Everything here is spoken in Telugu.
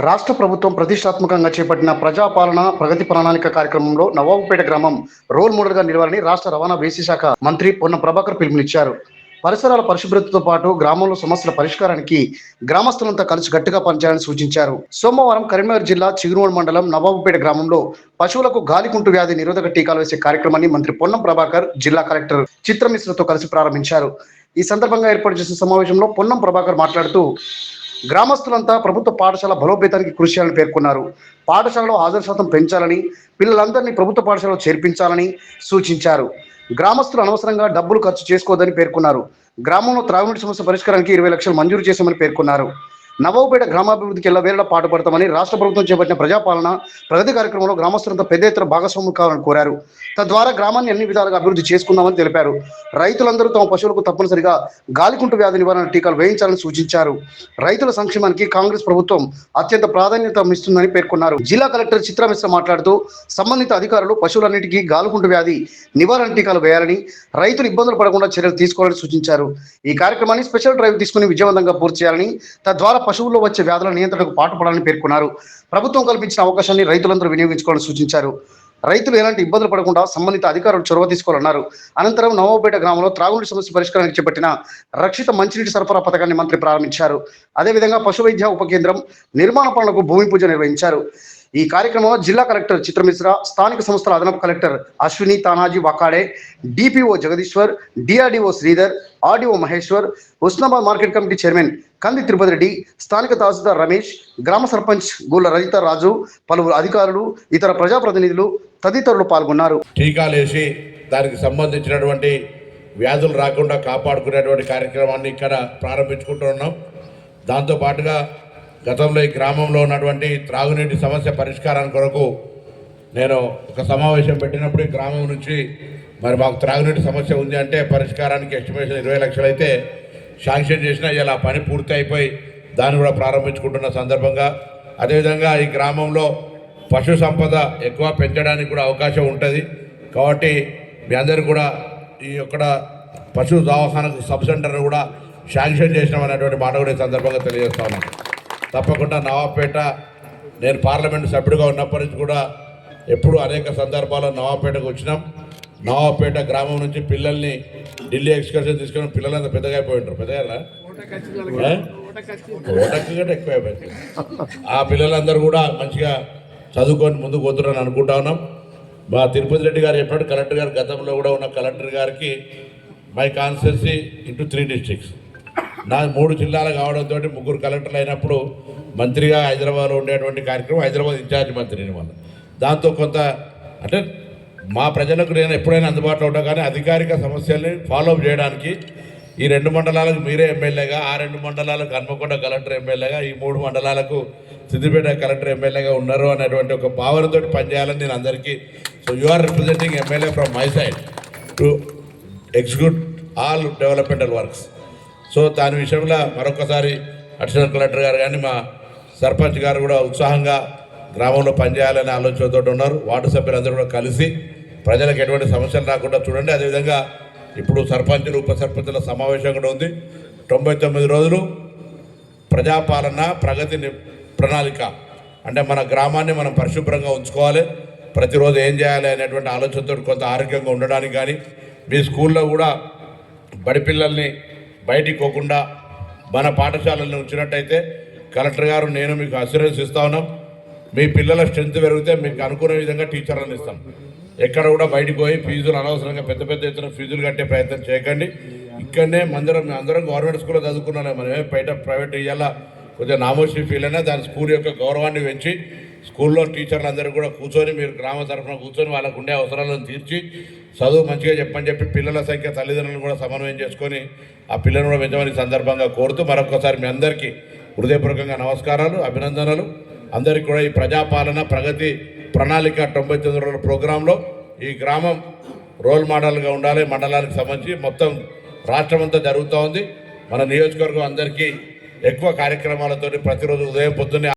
రాష్ట్ర ప్రభుత్వం ప్రతిష్టాత్మకంగా చేపట్టిన ప్రజాపాలన ప్రగతి ప్రణాళిక కార్యక్రమంలో నవాబుపేట గ్రామం రోల్ మోడల్గా నిలవాలని రాష్ట్ర రవాణా బీసీ శాఖ మంత్రి పొన్నం ప్రభాకర్ పిలుపునిచ్చారు. పరిసరాల పరిశుభ్రతతో పాటు గ్రామంలో సమస్యల పరిష్కారానికి గ్రామస్తులంతా కలిసి గట్టిగా పనిచేయాలని సూచించారు. సోమవారం కరీంనగర్ జిల్లా చిగురుమూడి మండలం నవాబుపేట గ్రామంలో పశువులకు గాలికుంటు వ్యాధి నిరోధక టీకాలు వేసే కార్యక్రమాన్ని మంత్రి పొన్నం ప్రభాకర్ జిల్లా కలెక్టర్ చిత్రమిశ్రతో కలిసి ప్రారంభించారు. ఈ సందర్భంగా ఏర్పాటు చేసిన సమావేశంలో పొన్నం ప్రభాకర్ మాట్లాడుతూ గ్రామస్తులంతా ప్రభుత్వ పాఠశాల బలోపేతానికి కృషి చేయాలని పేర్కొన్నారు. పాఠశాలలో హాజరు శాతం పెంచాలని, పిల్లలందరినీ ప్రభుత్వ పాఠశాలలో చేర్పించాలని సూచించారు. గ్రామస్తులు అనవసరంగా డబ్బులు ఖర్చు చేసుకోవద్దని పేర్కొన్నారు. గ్రామంలో త్రాగునీటి సమస్య పరిష్కారానికి 20 లక్షలు మంజూరు చేశామని పేర్కొన్నారు. నవాబుపేట గ్రామాభివృద్ధికి ఎల్లవేళలా పాటుపడతామని రాష్ట్ర ప్రభుత్వం చేపట్టిన ప్రజాపాలన ప్రగతి కార్యక్రమంలో గ్రామస్తులంతా పెద్ద ఎత్తున భాగస్వాములు కావాలని కోరారు. తద్వారా గ్రామాన్ని అన్ని విధాలుగా అభివృద్ధి చేసుకుందామని తెలిపారు. రైతులందరూ తమ పశువులకు తప్పనిసరిగా గాలికుంటు వ్యాధి నివారణ టీకాలు వేయించాలని సూచించారు. రైతుల సంక్షేమానికి కాంగ్రెస్ ప్రభుత్వం అత్యంత ప్రాధాన్యత ఇస్తుందని పేర్కొన్నారు. జిల్లా కలెక్టర్ చిత్రమిశ్ర మాట్లాడుతూ సంబంధిత అధికారులు పశువులన్నిటికీ గాలికుంటు వ్యాధి నివారణ టీకాలు వేయాలని, రైతులు ఇబ్బందులు పడకుండా చర్యలు తీసుకోవాలని సూచించారు. ఈ కార్యక్రమాన్ని స్పెషల్ డ్రైవ్ తీసుకుని విజయవంతంగా పూర్తి చేయాలని, తద్వారా పశువుల్లో వచ్చే వ్యాధుల నియంత్రణకు పాటుపడాలని పేర్కొన్నారు. ప్రభుత్వం కల్పించిన అవకాశాన్ని రైతులందరూ వినియోగించుకోవాలని సూచించారు. రైతులు ఎలాంటి ఇబ్బందులు పడకుండా సంబంధిత అధికారులు చొరవ తీసుకోవాలన్నారు. అనంతరం నవాబుపేట గ్రామంలో త్రాగునీటి సమస్య పరిష్కారానికి చేపట్టిన రక్షిత మంచినీటి సరఫరా పథకాన్ని మంత్రి ప్రారంభించారు. అదేవిధంగా పశు వైద్య ఉప కేంద్రం నిర్మాణ పనులకు భూమి పూజ నిర్వహించారు. ఈ కార్యక్రమంలో జిల్లా కలెక్టర్ చిత్రమిశ్ర, స్థానిక సంస్థల అదనపు collector Ashwini Tanaji Wakade, DPO Jagadishwar, DRDO Sridhar, RDO Maheshwar, Husnabad market committee chairman కంది తిరుపతి రెడ్డి, స్థానిక తహసీల్దార్ రమేష్, గ్రామ సర్పంచ్ గుళ్ళ రజిత రాజు, పలువురు అధికారులు, ఇతర ప్రజాప్రతినిధులు తదితరులు పాల్గొన్నారు. టీకాలేసి దానికి సంబంధించినటువంటి వ్యాధులు రాకుండా కాపాడుకునేటువంటి కార్యక్రమాన్ని ఇక్కడ ప్రారంభించుకుంటున్నాం. దాంతోపాటుగా గతంలో ఈ గ్రామంలో ఉన్నటువంటి త్రాగునీటి సమస్య పరిష్కారానికి కొరకు నేను ఒక సమావేశం పెట్టినప్పుడు ఈ గ్రామం నుంచి మరి మాకు త్రాగునీటి సమస్య ఉంది అంటే పరిష్కారానికి ఎస్టిమేషన్ 20 లక్షలు అయితే శాంక్షన్ చేసినా ఇలా పని పూర్తి అయిపోయి దాన్ని కూడా ప్రారంభించుకుంటున్న సందర్భంగా, అదేవిధంగా ఈ గ్రామంలో పశు సంపద ఎక్కువ పెంచడానికి కూడా అవకాశం ఉంటుంది. కాబట్టి మీ అందరూ కూడా ఈ యొక్క పశు దవాఖానకు సబ్ సెంటర్ను కూడా శాంక్షన్ చేసినామనేటువంటి మాట కూడా ఈ సందర్భంగా తెలియజేస్తా ఉన్నాను. తప్పకుండా నవాబుపేట, నేను పార్లమెంటు సభ్యుడిగా ఉన్నప్పటి నుంచి కూడా ఎప్పుడు అనేక సందర్భాల్లో నవాబుపేటకు వచ్చినాం. నవాబుపేట గ్రామం నుంచి పిల్లల్ని ఢిల్లీ ఎక్స్కర్షన్ తీసుకుని పిల్లలంతా పెద్దగా అయిపోయి ఉంటారు. పెద్దగా ఓటకు కంటే ఎక్కువ అయిపోయింది. ఆ పిల్లలందరూ కూడా మంచిగా చదువుకొని ముందుకు పోతున్నారని అనుకుంటా ఉన్నాం. మా తిరుపతి రెడ్డి గారు చెప్పినట్టు కలెక్టర్ గారు గతంలో కూడా ఉన్న కలెక్టర్ గారికి మై కాన్స్టిట్యున్సీ ఇంటూ 3 డిస్ట్రిక్ట్స్, నా 3 జిల్లాలు కావడంతో 3 కలెక్టర్లు అయినప్పుడు మంత్రిగా హైదరాబాద్లో ఉండేటువంటి కార్యక్రమం హైదరాబాద్ ఇన్ఛార్జ్ మంత్రిని వల్ల దాంతో కొంత అంటే మా ప్రజలకు నేను ఎప్పుడైనా అందుబాటులో ఉంటా, కానీ అధికారిక సమస్యల్ని ఫాలోఅప్ చేయడానికి ఈ 2 మండలాలకు మీరే ఎమ్మెల్యేగా, ఆ 2 మండలాలకు హన్మకొండ కలెక్టర్ ఎమ్మెల్యేగా, ఈ 3 మండలాలకు సిద్దిపేట కలెక్టర్ ఎమ్మెల్యేగా ఉన్నారు అనేటువంటి ఒక భావనతో పనిచేయాలని నేను అందరికీ. So you are representing MLA from my side to execute all developmental works. So దాని విషయంలో మరొకసారి అడిషనల్ కలెక్టర్ గారు కానీ మా సర్పంచ్ గారు కూడా ఉత్సాహంగా గ్రామంలో పనిచేయాలనే ఆలోచనతో ఉన్నారు. వార్డు సభ్యులందరూ కూడా కలిసి ప్రజలకు ఎటువంటి సమస్యలు రాకుండా చూడండి. అదేవిధంగా ఇప్పుడు సర్పంచులు ఉప సర్పంచుల సమావేశం కూడా ఉంది. 99 రోజులు ప్రజాపాలన ప్రగతి ప్రణాళిక అంటే మన గ్రామాన్ని మనం పరిశుభ్రంగా ఉంచుకోవాలి, ప్రతిరోజు ఏం చేయాలి అనేటువంటి ఆలోచనతో కొంత ఆరోగ్యంగా ఉండడానికి కానీ, మీ స్కూల్లో కూడా బడి పిల్లల్ని బయటికి పోకుండా మన పాఠశాలల్లో ఉంచినట్టయితే కలెక్టర్ గారు నేను మీకు అష్యూరెన్స్ ఇస్తా ఉన్నాం. మీ పిల్లల స్ట్రెంత్ పెరిగితే మీకు అనుకునే విధంగా టీచర్లను ఇస్తాం. ఎక్కడ కూడా బయటికి పోయి ఫీజులు అనవసరంగా పెద్ద ఎత్తున ఫీజులు కట్టే ప్రయత్నం చేయకండి. ఇక్కడనే అందరం గవర్నమెంట్ స్కూల్లో చదువుకున్నాం. మనమే బయట ప్రైవేట్ ఇయ్యాల కొద్దిగా నామోషి ఫీల్ అయినా దాని స్కూల్ యొక్క గౌరవాన్ని పెంచి స్కూల్లో టీచర్లు అందరూ కూడా కూర్చొని మీరు గ్రామ తరఫున కూర్చొని వాళ్ళకు ఉండే అవసరాలను తీర్చి చదువు మంచిగా చెప్పని చెప్పి పిల్లల సంఖ్య తల్లిదండ్రులను కూడా సమన్వయం చేసుకొని ఆ పిల్లలను కూడా పెంచమని సందర్భంగా కోరుతూ మరొకసారి మీ అందరికీ హృదయపూర్వకంగా నమస్కారాలు, అభినందనలు. అందరికీ కూడా ఈ ప్రజాపాలన ప్రగతి ప్రణాళిక 99 రోజుల ప్రోగ్రాంలో ఈ గ్రామం రోల్ మోడల్గా ఉండాలి. మండలానికి సంబంధించి మొత్తం రాష్ట్రం అంతా జరుగుతూ ఉంది. మన నియోజకవర్గం అందరికీ ఎక్కువ కార్యక్రమాలతో ప్రతిరోజు ఉదయం పొద్దున్నే